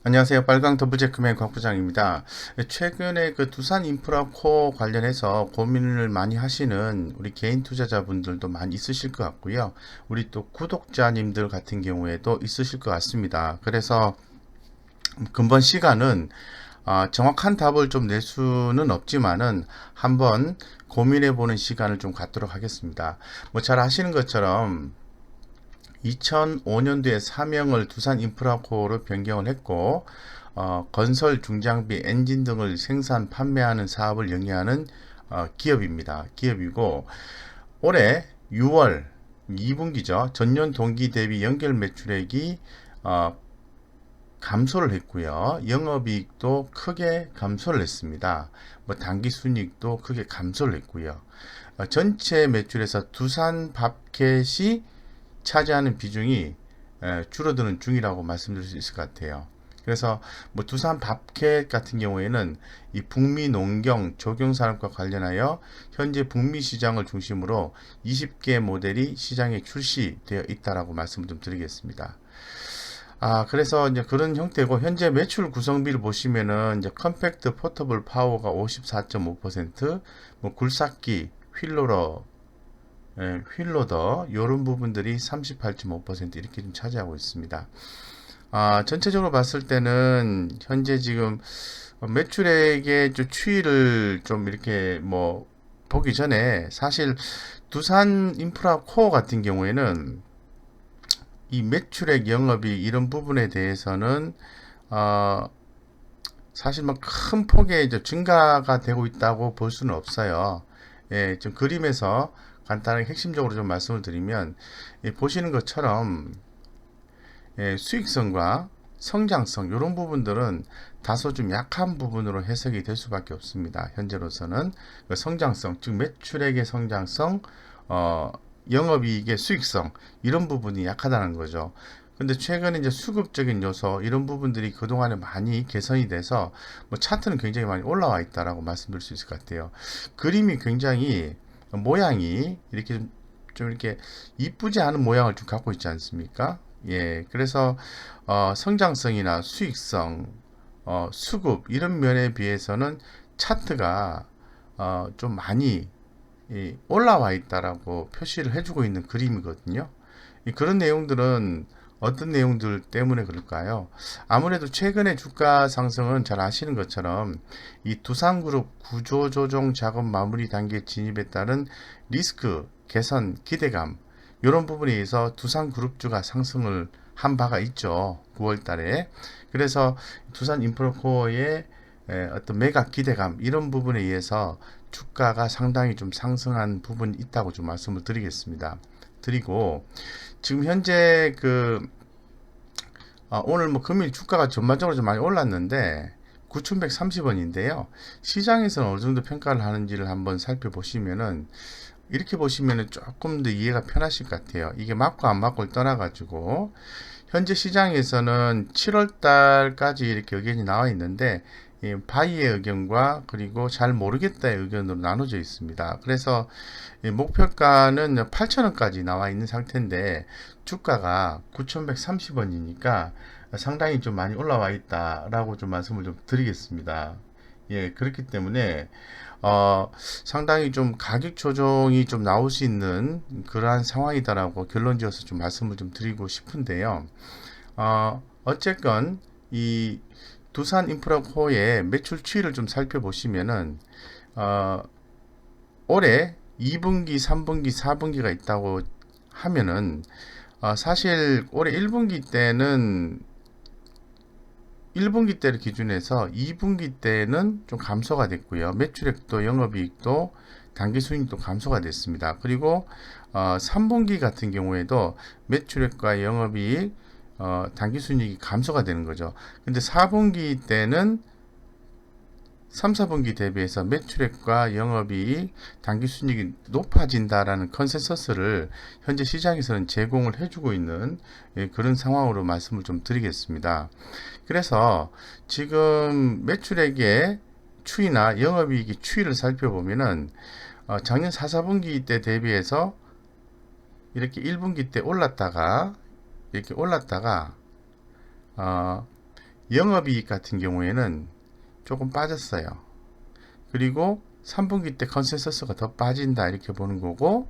안녕하세요. 빨강 더블체크맨 곽 부장입니다. 최근에 그 두산 인프라코어 관련해서 고민을 많이 하시는 우리 개인 투자자분들도 많이 있으실 것 같고요. 우리 또 구독자님들 같은 경우에도 있으실 것 같습니다. 그래서 근본 시간은 정확한 답을 좀 낼 수는 없지만은 한번 고민해 보는 시간을 좀 갖도록 하겠습니다. 뭐 잘 아시는 것처럼 2005년도에 사명을 두산 인프라코어로 변경을 했고 건설 중장비 엔진 등을 생산 판매하는 사업을 영위하는 기업입니다. 기업이고 올해 6월 2분기죠. 전년 동기 대비 연결 매출액이 어, 감소를 했고요. 영업이익도 크게 감소를 했습니다. 뭐 당기순이익도 크게 감소를 했고요. 전체 매출에서 두산 밥켓이 차지하는 비중이 줄어드는 중이라고 말씀드릴 수 있을 것 같아요. 그래서 뭐 두산 밥켓 같은 경우에는 이 북미 농경 조경 산업과 관련하여 현재 북미 시장을 중심으로 20개 모델이 시장에 출시되어 있다라고 말씀을 좀 드리겠습니다. 그래서 이제 그런 형태고 현재 매출 구성비를 보시면은 이제 컴팩트 포터블 파워가 54.5%, 뭐 굴삭기, 휠로더 이런 부분들이 38.5% 이렇게 좀 차지하고 있습니다. 전체적으로 봤을 때는 현재 지금 매출액의 추이를 좀 이렇게 뭐 보기 전에 사실 두산 인프라 코어 같은 경우에는 이 매출액 영업이 이런 부분에 대해서는 어, 사실 뭐 큰 폭의 이제 증가가 되고 있다고 볼 수는 없어요. 예, 좀 그림에서 간단하게 핵심적으로 좀 말씀을 드리면 보시는 것처럼 수익성과 성장성 이런 부분들은 다소 좀 약한 부분으로 해석이 될 수밖에 없습니다. 현재로서는 그 성장성, 즉 매출액의 성장성, 어, 영업이익의 수익성 이런 부분이 약하다는 거죠. 근데 최근에 이제 수급적인 요소 이런 부분들이 그동안에 많이 개선이 돼서 뭐 차트는 굉장히 많이 올라와 있다라고 말씀드릴 수 있을 것 같아요. 그림이 굉장히 모양이 이렇게 좀 이렇게 이쁘지 않은 모양을 좀 갖고 있지 않습니까? 예, 그래서 성장성이나 수익성, 수급 이런 면에 비해서는 차트가 좀 많이 올라와 있다라고 표시를 해주고 있는 그림이거든요. 그런 내용들은 어떤 내용들 때문에 그럴까요? 아무래도 최근에 주가 상승은 잘 아시는 것처럼 이 두산그룹 구조조정 작업 마무리 단계에 진입에 따른 리스크 개선 기대감 이런 부분에 의해서 두산그룹주가 상승을 한 바가 있죠. 9월 달에. 그래서 두산 인프라코어의 어떤 매각 기대감 이런 부분에 의해서 주가가 상당히 좀 상승한 부분이 있다고 좀 말씀을 드리겠습니다. 드리고 지금 현재 오늘 뭐 금일 주가가 전반적으로 좀 많이 올랐는데 9,130원인데요. 시장에서는 어느 정도 평가를 하는지를 한번 살펴보시면은 이렇게 보시면은 조금 더 이해가 편하실 것 같아요. 이게 맞고 안 맞고를 떠나가지고 현재 시장에서는 7월 달까지 이렇게 의견이 나와 있는데 바이의 의견과 그리고 잘 모르겠다의 의견으로 나눠져 있습니다. 그래서 목표가는 8,000원까지 나와 있는 상태인데 주가가 9,130원이니까 상당히 좀 많이 올라와 있다라고 좀 말씀을 좀 드리겠습니다. 예, 그렇기 때문에 상당히 좀 가격 조정이 좀 나올 수 있는 그러한 상황이다라고 결론 지어서 좀 말씀을 좀 드리고 싶은데요. 어쨌건 이 두산 인프라코어의 매출 추이를 좀 살펴보시면은 어, 올해 2분기, 3분기, 4분기가 있다고 하면은 사실 올해 1분기 때는 1분기 때를 기준해서 2분기 때는 좀 감소가 됐고요. 매출액도 영업이익도 당기순이익도 감소가 됐습니다. 그리고 3분기 같은 경우에도 매출액과 영업이익, 당기순이익이 감소가 되는 거죠. 근데 4분기 때는 3, 4분기 대비해서 매출액과 영업이익, 당기순이익이 높아진다라는 컨센서스를 현재 시장에서는 제공을 해주고 있는 그런 상황으로 말씀을 좀 드리겠습니다. 그래서 지금 매출액의 추이나 영업이익의 추이를 살펴보면은 작년 4, 4분기 때 대비해서 이렇게 1분기 때 올랐다가 이렇게 올랐다가 어, 영업이익 같은 경우에는 조금 빠졌어요. 그리고 3분기 때 컨센서스가 더 빠진다 이렇게 보는 거고,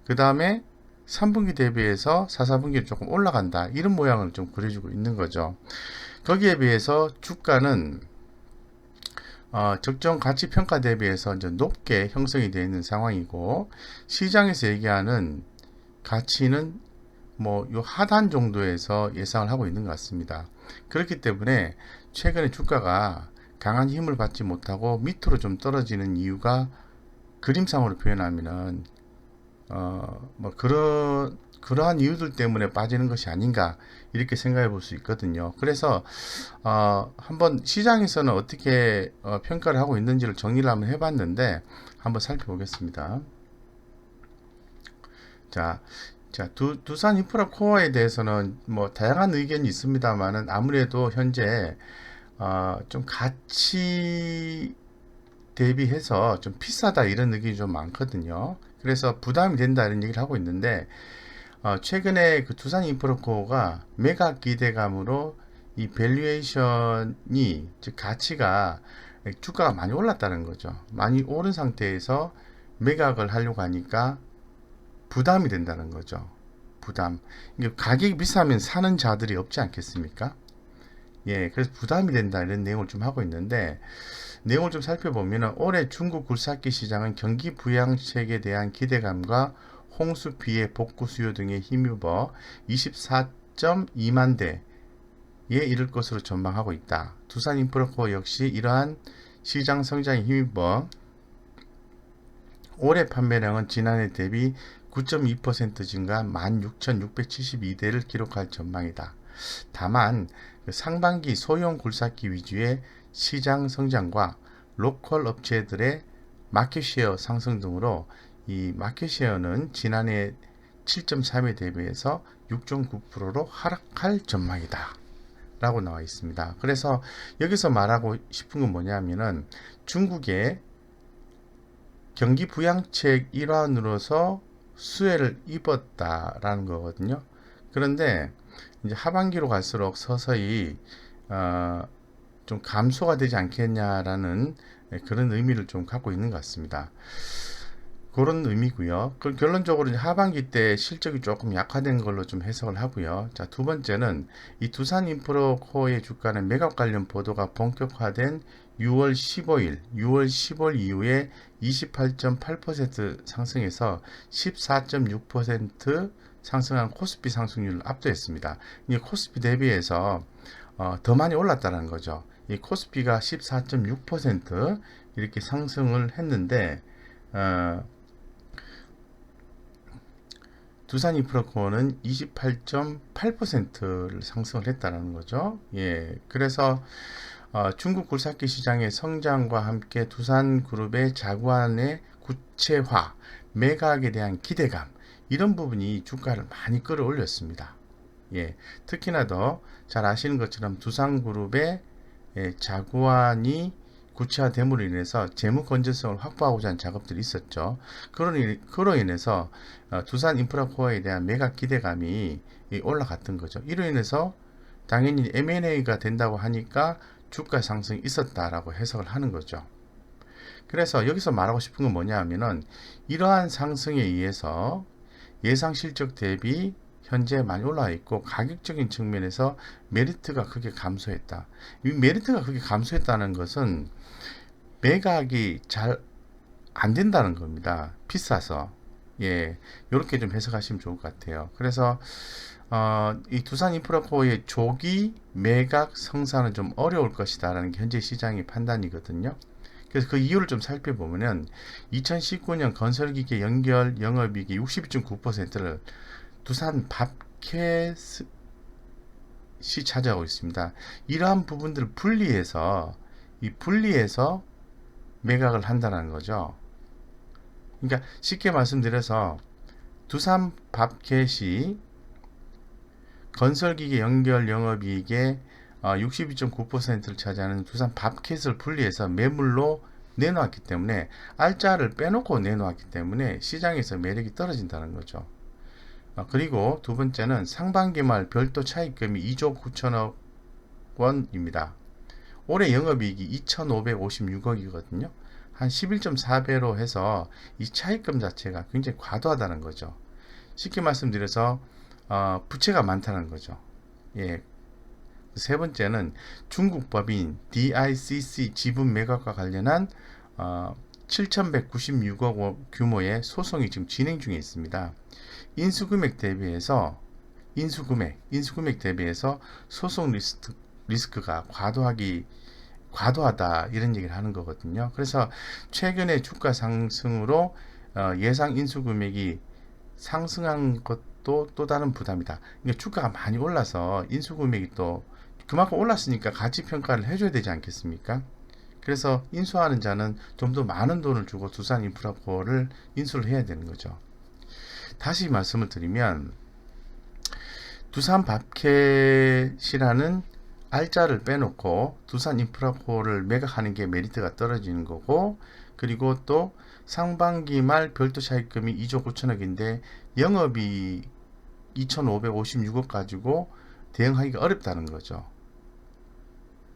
그 다음에 3분기 대비해서 4, 4분기는 조금 올라간다 이런 모양을 좀 그려주고 있는 거죠. 거기에 비해서 주가는 적정 가치 평가 대비해서 이제 높게 형성이 되어 있는 상황이고, 시장에서 얘기하는 가치는 뭐 요 하단 정도에서 예상을 하고 있는 것 같습니다. 그렇기 때문에 최근에 주가가 강한 힘을 받지 못하고 밑으로 좀 떨어지는 이유가 그림상으로 표현하면은 뭐 그러한 이유들 때문에 빠지는 것이 아닌가 이렇게 생각해 볼 수 있거든요. 그래서 한번 시장에서는 어떻게 평가를 하고 있는지를 정리를 한번 해봤는데 한번 살펴보겠습니다. 자, 두산 인프라 코어에 대해서는 뭐 다양한 의견이 있습니다만은 아무래도 현재 좀 가치 대비해서 좀 비싸다 이런 의견이 좀 많거든요. 그래서 부담이 된다 이런 얘기를 하고 있는데, 최근에 그 두산 인프라코어가 매각 기대감으로 이 밸류에이션이 즉 가치가 주가가 많이 올랐다는 거죠. 많이 오른 상태에서 매각을 하려고 하니까 부담이 된다는 거죠. 부담. 이게 가격이 비싸면 사는 자들이 없지 않겠습니까? 예, 그래서 부담이 된다 이런 내용을 좀 하고 있는데, 내용을 좀 살펴보면 올해 중국 굴삭기 시장은 경기 부양책에 대한 기대감과 홍수 피해 복구 수요 등에 힘입어 24.2만 대에 이를 것으로 전망하고 있다. 두산 인프라코어 역시 이러한 시장 성장에 힘입어 올해 판매량은 지난해 대비 9.2% 증가 16,672대를 기록할 전망이다. 다만 상반기 소형 굴삭기 위주의 시장 성장과 로컬 업체들의 마켓쉐어 상승 등으로 이 마켓쉐어는 지난해 7.3에 대비해서 6.9%로 하락할 전망이다 라고 나와 있습니다. 그래서 여기서 말하고 싶은 건 뭐냐면은 중국의 경기 부양책 일환으로서 수혜를 입었다라는 거거든요. 그런데 이제 하반기로 갈수록 서서히 좀 감소가 되지 않겠냐라는 그런 의미를 좀 갖고 있는 것 같습니다. 그런 의미고요. 그 결론적으로 이제 하반기 때 실적이 조금 약화된 걸로 좀 해석을 하고요. 자, 두 번째는 이 두산 인프라코어의 주가는 매각 관련 보도가 본격화된 6월 15일 이후에 28.8% 상승해서 14.6% 상승한 코스피 상승률을 압도했습니다. 이 코스피 대비해서 더 많이 올랐다는 거죠. 이 코스피가 14.6% 이렇게 상승을 했는데 두산 인프라코어는 28.8%를 상승을 했다는 거죠. 예, 그래서 중국 굴삭기 시장의 성장과 함께 두산그룹의 자구안의 구체화, 매각에 대한 기대감 이런 부분이 주가를 많이 끌어올렸습니다. 예, 특히나 더 잘 아시는 것처럼 두산그룹의 자구안이 구체화됨으로 인해서 재무 건전성을 확보하고자 하는 작업들이 있었죠. 그로 인해서 두산 인프라코어에 대한 매각 기대감이 올라갔던 거죠. 이로 인해서 당연히 M&A가 된다고 하니까 주가 상승이 있었다라고 해석을 하는 거죠. 그래서 여기서 말하고 싶은 건 뭐냐 하면은 이러한 상승에 의해서 예상 실적 대비 현재 많이 올라와 있고 가격적인 측면에서 메리트가 크게 감소했다. 이 메리트가 크게 감소했다는 것은 매각이 잘 안 된다는 겁니다. 비싸서. 예, 이렇게 좀 해석하시면 좋을 것 같아요. 그래서 이 두산 인프라코어의 조기 매각 성사는 좀 어려울 것이다 라는 게 현재 시장의 판단이거든요. 그래서 그 이유를 좀 살펴보면 2019년 건설기계 연결 영업이익이 62.9%를 두산 밥켓이 차지하고 있습니다. 이러한 부분들을 분리해서 매각을 한다는 거죠. 그러니까 쉽게 말씀드려서 두산 밥켓이 건설기계 연결 영업이익의 62.9%를 차지하는 두산 밥켓을 분리해서 매물로 내놓았기 때문에 알짜를 빼놓고 내놓았기 때문에 시장에서 매력이 떨어진다는 거죠. 그리고 두 번째는 상반기 말 별도 차입금이 2조 9천억 원입니다. 올해 영업이익이 2,556억이거든요. 한 11.4배로 해서 이 차입금 자체가 굉장히 과도하다는 거죠. 쉽게 말씀드려서 부채가 많다는 거죠. 예. 세 번째는 중국 법인 DICC 지분 매각과 관련한 7,196억 원 규모의 소송이 지금 진행 중에 있습니다. 인수금액 대비해서 소송 리스크가 과도하다 이런 얘기를 하는 거거든요. 그래서 최근에 주가 상승으로 예상 인수 금액이 상승한 것도 또 다른 부담이다. 그러니까 주가가 많이 올라서 인수 금액이 또 그만큼 올랐으니까 가치 평가를 해줘야 되지 않겠습니까? 그래서 인수하는 자는 좀 더 많은 돈을 주고 두산인프라코를 인수를 해야 되는 거죠. 다시 말씀을 드리면 두산밥켓이라는 알짜를 빼놓고 두산인프라코를 매각하는 게 메리트가 떨어지는 거고, 그리고 또 상반기 말 별도 차입금이 2조 9천억인데 영업이 2,556억 가지고 대응하기가 어렵다는 거죠.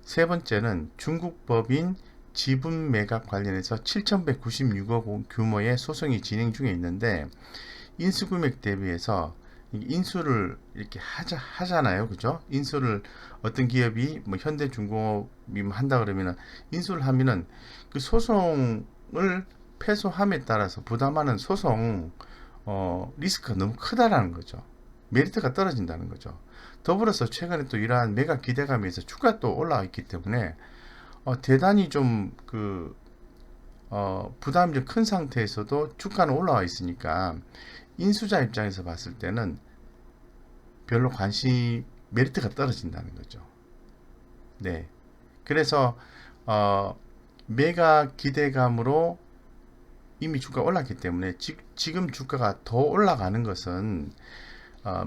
세 번째는 중국 법인 지분 매각 관련해서 7,196억 원 규모의 소송이 진행 중에 있는데 인수금액 대비해서 인수를 이렇게 하잖아요. 그죠? 인수를 어떤 기업이 뭐 현대중공업이 한다 그러면은 인수를 하면은 그 소송을 패소함에 따라서 부담하는 소송 리스크가 너무 크다라는 거죠. 메리트가 떨어진다는 거죠. 더불어서 최근에 또 이러한 매각 기대감에서 주가 또 올라와 있기 때문에 대단히 좀 부담이 좀 큰 상태에서도 주가는 올라와 있으니까 인수자 입장에서 봤을 때는 별로 메리트가 떨어진다는 거죠. 네. 그래서 매각 기대감으로 이미 주가가 올랐기 때문에 지금 주가가 더 올라가는 것은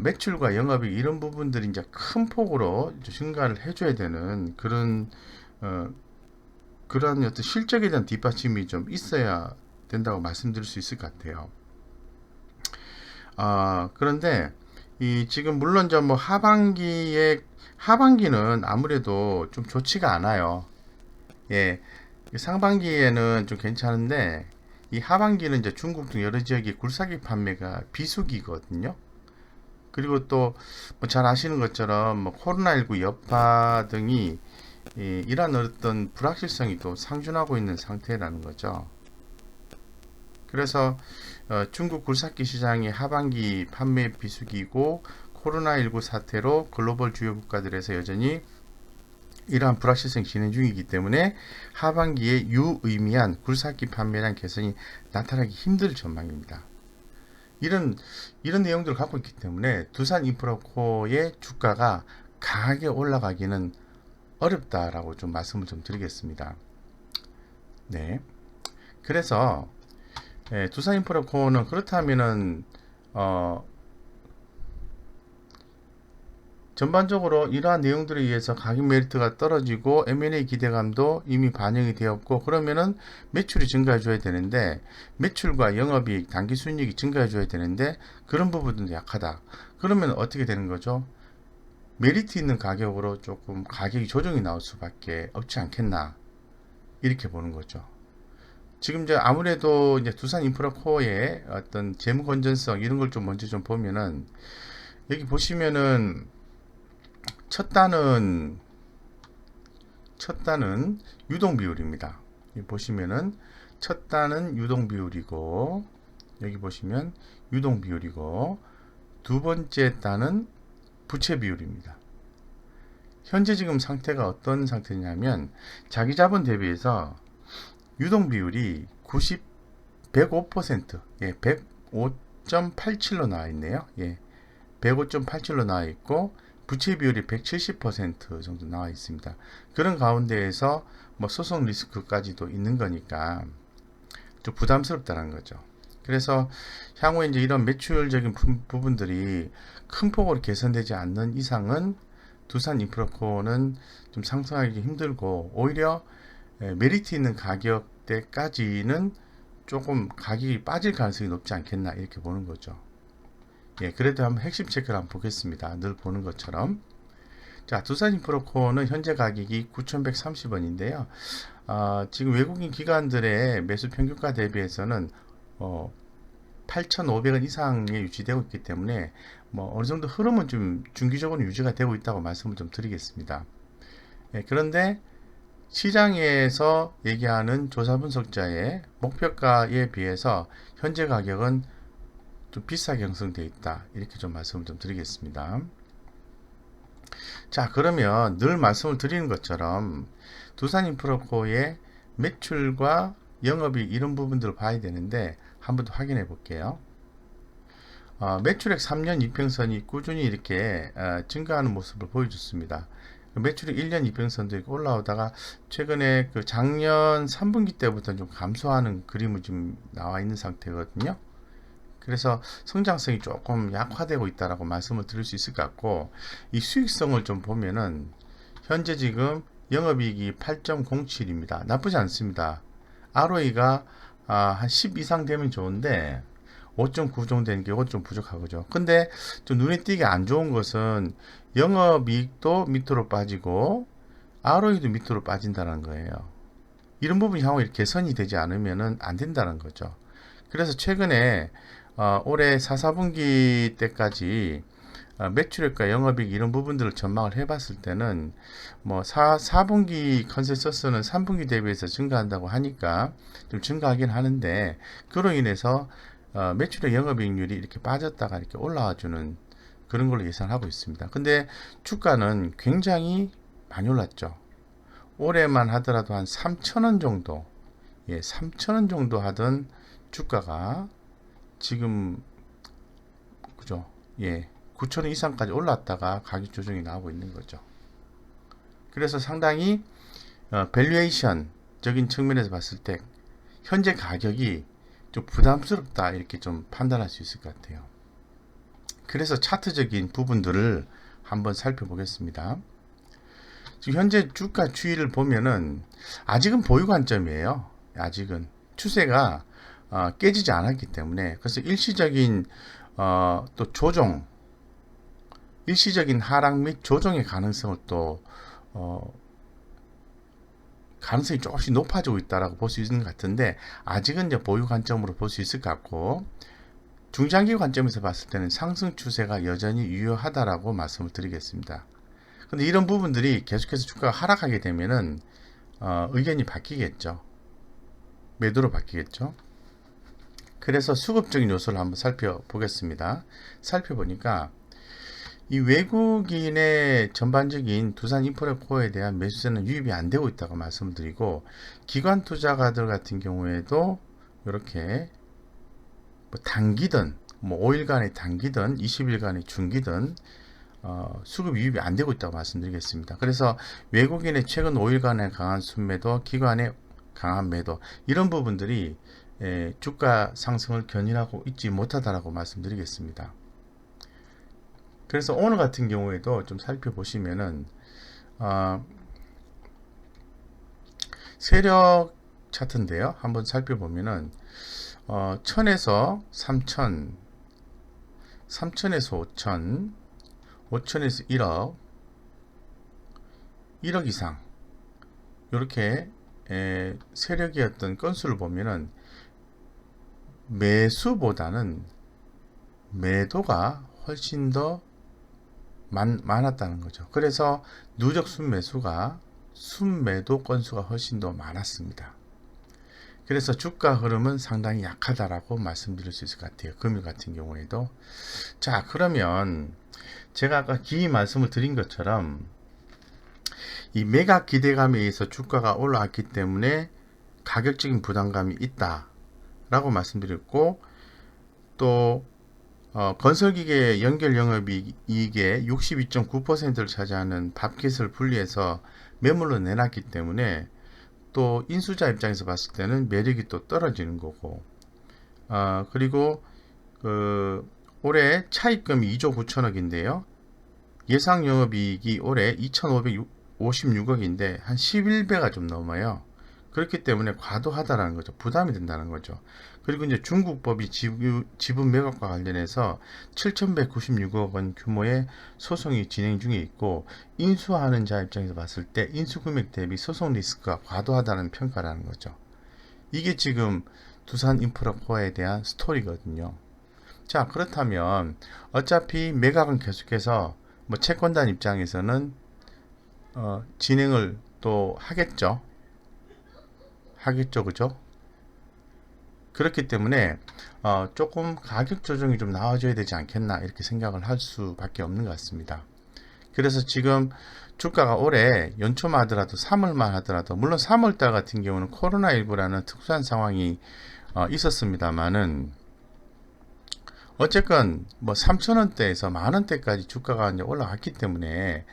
매출과 영업이익 이런 부분들이 이제 큰 폭으로 증가를 해줘야 되는 그런 어떤 실적에 대한 뒷받침이 좀 있어야 된다고 말씀드릴 수 있을 것 같아요. 그런데 지금 물론 뭐 하반기는 아무래도 좀 좋지가 않아요. 예, 상반기에는 좀 괜찮은데 이 하반기는 이제 중국 등 여러 지역의 굴삭기 판매가 비수기거든요. 그리고 또 뭐 잘 아시는 것처럼 뭐 코로나19 여파 등이 이런 어떤 불확실성이 또 상존하고 있는 상태라는 거죠. 그래서 중국 굴삭기 시장이 하반기 판매 비수기고 코로나19 사태로 글로벌 주요 국가들에서 여전히 이러한 불확실성이 진행 중이기 때문에 하반기에 유의미한 굴삭기 판매량 개선이 나타나기 힘들 전망입니다. 이런 내용들을 갖고 있기 때문에 두산인프라코의 주가가 강하게 올라가기는 어렵다라고 좀 말씀을 좀 드리겠습니다. 네. 그래서 두산인프라코는 그렇다면은 전반적으로 이러한 내용들에 의해서 가격 메리트가 떨어지고 M&A 기대감도 이미 반영이 되었고 그러면은 매출이 증가해 줘야 되는데 매출과 영업이익 당기순이익이 증가해 줘야 되는데 그런 부분도 약하다. 그러면 어떻게 되는 거죠? 메리트 있는 가격으로 조금 가격이 조정이 나올 수밖에 없지 않겠나 이렇게 보는 거죠. 지금 이제 아무래도 이제 두산인프라코어의 어떤 재무 건전성 이런 걸 좀 먼저 좀 보면은 여기 보시면은 첫 단은 유동 비율입니다. 여기 보시면은 첫 단은 유동 비율이고 여기 보시면 유동 비율이고 두 번째 단은 부채 비율입니다. 현재 지금 상태가 어떤 상태냐면 자기 자본 대비해서 유동 비율이 105%, 예, 105.87로 나와 있네요. 예, 105.87로 나와 있고 부채 비율이 170% 정도 나와 있습니다. 그런 가운데에서 뭐 소송 리스크까지도 있는 거니까 좀 부담스럽다는 거죠. 그래서 향후에 이제 이런 매출적인 부분들이 큰 폭으로 개선되지 않는 이상은 두산인프라코는 좀 상승하기 힘들고 오히려 메리트 있는 가격대까지는 조금 가격이 빠질 가능성이 높지 않겠나 이렇게 보는 거죠. 예, 그래도 한번 핵심 체크를 한번 보겠습니다. 늘 보는 것처럼. 자, 두산인프라코는 현재 가격이 9,130원인데요. 지금 외국인 기관들의 매수 평균가 대비해서는 8,500원 이상에 유지되고 있기 때문에 뭐 어느 정도 흐름은 좀 중기적으로 유지가 되고 있다고 말씀을 좀 드리겠습니다. 그런데 시장에서 얘기하는 조사 분석자의 목표가에 비해서 현재 가격은 좀 비싸게 형성되어 있다, 이렇게 좀 말씀을 좀 드리겠습니다. 자, 그러면 늘 말씀을 드리는 것처럼 두산인프라코의 매출과 영업이익 이런 부분들을 봐야 되는데 한번 더 확인해 볼게요. 매출액 3년 이평선이 꾸준히 이렇게 증가하는 모습을 보여줬습니다. 매출액 1년 이평선도 있고 올라오다가 최근에 그 작년 3분기 때부터 좀 감소하는 그림이 좀 나와 있는 상태거든요. 그래서 성장성이 조금 약화되고 있다라고 말씀을 드릴 수 있을 것 같고, 이 수익성을 좀 보면은 현재 지금 영업이익이 8.07입니다. 나쁘지 않습니다. ROE가 한 10 이상 되면 좋은데 5.9 정도 되는 게 이건 좀 부족하죠. 근데 좀 눈에 띄게 안 좋은 것은 영업이익도 밑으로 빠지고 ROE도 밑으로 빠진다는 거예요. 이런 부분이 향후 개선이 되지 않으면 안 된다는 거죠. 그래서 최근에 올해 4, 4분기 때까지 매출액과 영업이익 이런 부분들을 전망을 해봤을 때는 뭐 4분기 컨센서스는 3분기 대비해서 증가한다고 하니까 좀 증가하긴 하는데, 그로 인해서 매출액 영업이익률이 이렇게 빠졌다가 이렇게 올라와주는 그런 걸로 예상하고 있습니다. 근데 주가는 굉장히 많이 올랐죠. 올해만 하더라도 한 3,000원 정도, 3,000원 정도 하던 주가가 지금 그죠? 9,000원 이상까지 올랐다가 가격 조정이 나오고 있는 거죠. 그래서 상당히 밸류에이션적인 측면에서 봤을 때 현재 가격이 좀 부담스럽다, 이렇게 좀 판단할 수 있을 것 같아요. 그래서 차트적인 부분들을 한번 살펴보겠습니다. 지금 현재 주가 추이를 보면은 아직은 보유 관점이에요. 아직은 추세가 깨지지 않았기 때문에. 그래서 일시적인 또 조정, 일시적인 하락 및 조정의 가능성을 또 가능성이 조금씩 높아지고 있다라고 볼 수 있는 것 같은데, 아직은 이제 보유 관점으로 볼 수 있을 것 같고, 중장기 관점에서 봤을 때는 상승 추세가 여전히 유효하다라고 말씀을 드리겠습니다. 근데 이런 부분들이 계속해서 주가가 하락하게 되면은 의견이 바뀌겠죠. 매도로 바뀌겠죠. 그래서 수급적인 요소를 한번 살펴보겠습니다. 살펴보니까 이 외국인의 전반적인 두산인프라코어에 대한 매수세는 유입이 안 되고 있다고 말씀을 드리고, 기관 투자가들 같은 경우에도 이렇게 뭐 단기든 뭐 5일간의 단기든 20일간의 중기든 수급 유입이 안 되고 있다고 말씀드리겠습니다. 그래서 외국인의 최근 5일간의 강한 순매도, 기관의 강한 매도, 이런 부분들이 주가 상승을 견인하고 있지 못하다라고 말씀드리겠습니다. 그래서 오늘 같은 경우에도 좀 살펴보시면은 세력 차트인데요. 한번 살펴보면은 1000에서 3000, 3000에서 5000, 5000에서 1억, 1억 이상 이렇게 세력의 어떤 건수를 보면은 매수보다는 매도가 훨씬 더 많았다는 거죠. 그래서 누적 순매수가 순매도 건수가 훨씬 더 많았습니다. 그래서 주가 흐름은 상당히 약하다라고 말씀드릴 수 있을 것 같아요. 금일 같은 경우에도. 자, 그러면 제가 아까 기 말씀을 드린 것처럼 이 매각 기대감에 의해서 주가가 올라왔기 때문에 가격적인 부담감이 있다라고 말씀드렸고, 또 건설기계 연결 영업이익의 62.9%를 차지하는 밥깃을 분리해서 매물로 내놨기 때문에 또 인수자 입장에서 봤을 때는 매력이 또 떨어지는 거고, 그리고 올해 차입금이 2조 9천억인데요. 예상 영업이익이 올해 2,556억인데 한 11배가 좀 넘어요. 그렇기 때문에 과도하다라는 거죠. 부담이 된다는 거죠. 그리고 이제 중국법이 지분 매각과 관련해서 7,196억 원 규모의 소송이 진행 중에 있고, 인수하는 자 입장에서 봤을 때 인수 금액 대비 소송 리스크가 과도하다는 평가라는 거죠. 이게 지금 두산 인프라코어에 대한 스토리거든요. 자, 그렇다면 어차피 매각은 계속해서 뭐 채권단 입장에서는 진행을 또 하겠죠. 그죠? 그렇기 때문에 조금 가격 조정이 좀 나와줘야 되지 않겠나 이렇게 생각을 할 수밖에 없는 것 같습니다. 그래서 지금 주가가 올해 연초만 하더라도 3월만 하더라도, 물론 3월달 같은 경우는 코로나19라는 특수한 상황이 있었습니다만은, 어쨌건 뭐 3,000원대에서 만원대까지 주가가 이제 올라갔기 때문에,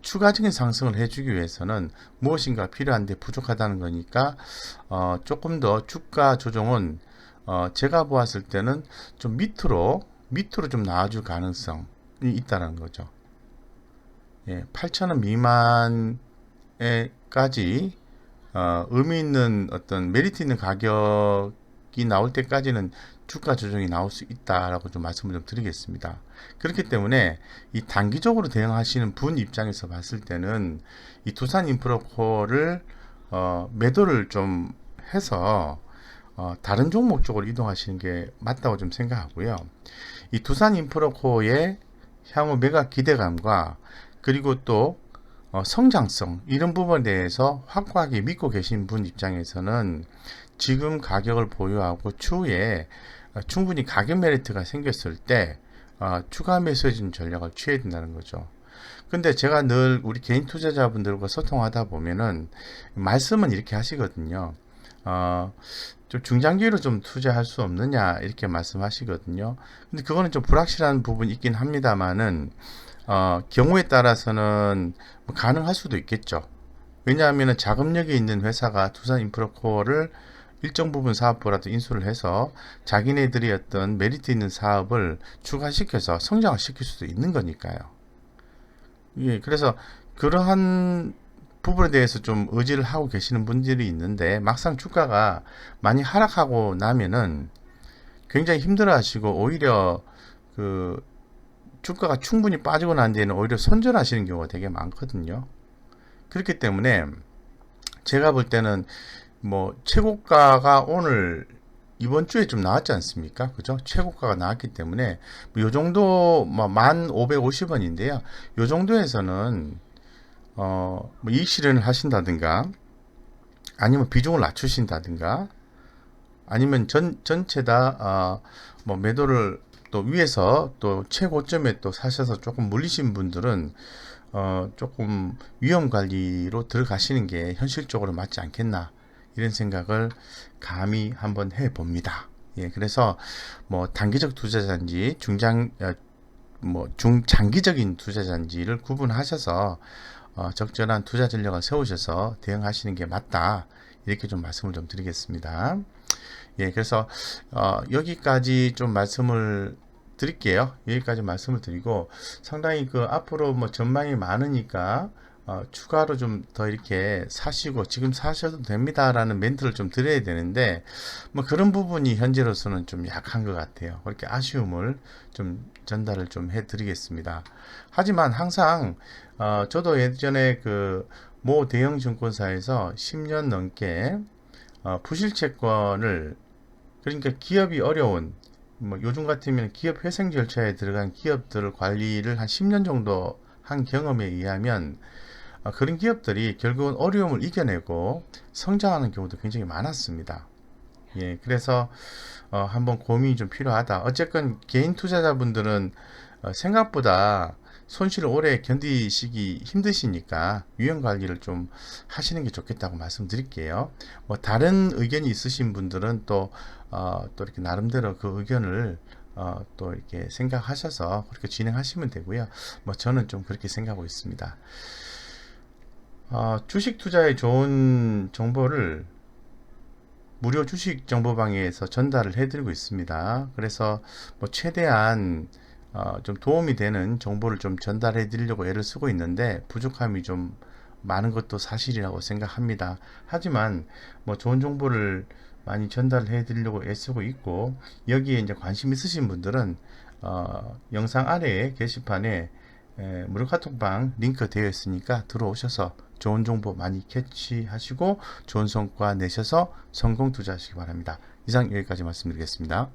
추가적인 상승을 해주기 위해서는 무엇인가 필요한데 부족하다는 거니까, 조금 더 주가 조정은 제가 보았을 때는 좀 밑으로 좀 나와줄 가능성이 있다는 거죠. 8,000원 미만에까지 의미 있는 어떤 메리트 있는 가격이 나올 때까지는 주가 조정이 나올 수 있다라고 좀 말씀을 좀 드리겠습니다. 그렇기 때문에 이 단기적으로 대응하시는 분 입장에서 봤을 때는 이 두산인프라코어를 매도를 좀 해서 다른 종목 쪽으로 이동하시는 게 맞다고 좀 생각하고요. 이 두산인프라코어의 향후 매각 기대감과 그리고 또 성장성, 이런 부분에 대해서 확고하게 믿고 계신 분 입장에서는 지금 가격을 보유하고 추후에 충분히 가격 메리트가 생겼을 때 추가 매수해주는 전략을 취해야 된다는 거죠. 근데 제가 늘 우리 개인 투자자분들과 소통하다 보면은 말씀은 이렇게 하시거든요. 좀 중장기로 좀 투자할 수 없느냐 이렇게 말씀하시거든요. 근데 그거는 좀 불확실한 부분이 있긴 합니다만은 경우에 따라서는 뭐 가능할 수도 있겠죠. 왜냐하면 자금력이 있는 회사가 두산인프라코어를 일정 부분 사업부라도 인수를 해서 자기네들이 어떤 메리트 있는 사업을 추가시켜서 성장을 시킬 수도 있는 거니까요. 예, 그래서 그러한 부분에 대해서 좀 의지를 하고 계시는 분들이 있는데, 막상 주가가 많이 하락하고 나면은 굉장히 힘들어 하시고, 오히려 그 주가가 충분히 빠지고 난 뒤에는 오히려 손절하시는 경우가 되게 많거든요. 그렇기 때문에 제가 볼 때는 뭐 최고가가 오늘 이번 주에 좀 나왔지 않습니까? 그죠? 최고가가 나왔기 때문에 요 정도 뭐 1,550원인데요. 요 정도에서는 뭐 이익 실현을 하신다든가, 아니면 비중을 낮추신다든가, 아니면 전체 다 뭐 매도를 또 위에서 또 최고점에 또 사셔서 조금 물리신 분들은 조금 위험 관리로 들어가시는 게 현실적으로 맞지 않겠나 이런 생각을 감히 한번 해봅니다. 예, 그래서 뭐 단기적 투자자인지 중장기적인 투자자인지를 구분하셔서 적절한 투자 전략을 세우셔서 대응하시는 게 맞다, 이렇게 좀 말씀을 좀 드리겠습니다. 예, 그래서 여기까지 좀 말씀을 드릴게요. 여기까지 말씀을 드리고, 상당히 그 앞으로 뭐 전망이 많으니까 추가로 좀 더 이렇게 사시고 지금 사셔도 됩니다라는 멘트를 좀 드려야 되는데, 뭐 그런 부분이 현재로서는 좀 약한 것 같아요. 그렇게 아쉬움을 좀 전달을 좀 해드리겠습니다. 하지만 항상 저도 예전에 그 모 대형 증권사에서 10년 넘게 부실채권을, 그러니까 기업이 어려운, 뭐 요즘 같으면 기업 회생 절차에 들어간 기업들을 관리를 한 10년 정도 한 경험에 의하면 그런 기업들이 결국은 어려움을 이겨내고 성장하는 경우도 굉장히 많았습니다. 예, 그래서 한번 고민이 좀 필요하다. 어쨌건 개인 투자자분들은 생각보다 손실을 오래 견디시기 힘드시니까 위험 관리를 좀 하시는 게 좋겠다고 말씀드릴게요. 뭐 다른 의견이 있으신 분들은 또 이렇게 나름대로 그 의견을 또 이렇게 생각하셔서 그렇게 진행하시면 되고요. 뭐 저는 좀 그렇게 생각하고 있습니다. 주식 투자에 좋은 정보를 무료 주식 정보방에서 전달을 해드리고 있습니다. 그래서 뭐 최대한 좀 도움이 되는 정보를 좀 전달해 드리려고 애를 쓰고 있는데 부족함이 좀 많은 것도 사실이라고 생각합니다. 하지만 뭐 좋은 정보를 많이 전달해 드리려고 애쓰고 있고, 여기에 이제 관심 있으신 분들은 영상 아래에 게시판에 무료 카톡방 링크 되어 있으니까 들어오셔서 좋은 정보 많이 캐치하시고 좋은 성과 내셔서 성공 투자하시기 바랍니다. 이상 여기까지 말씀드리겠습니다.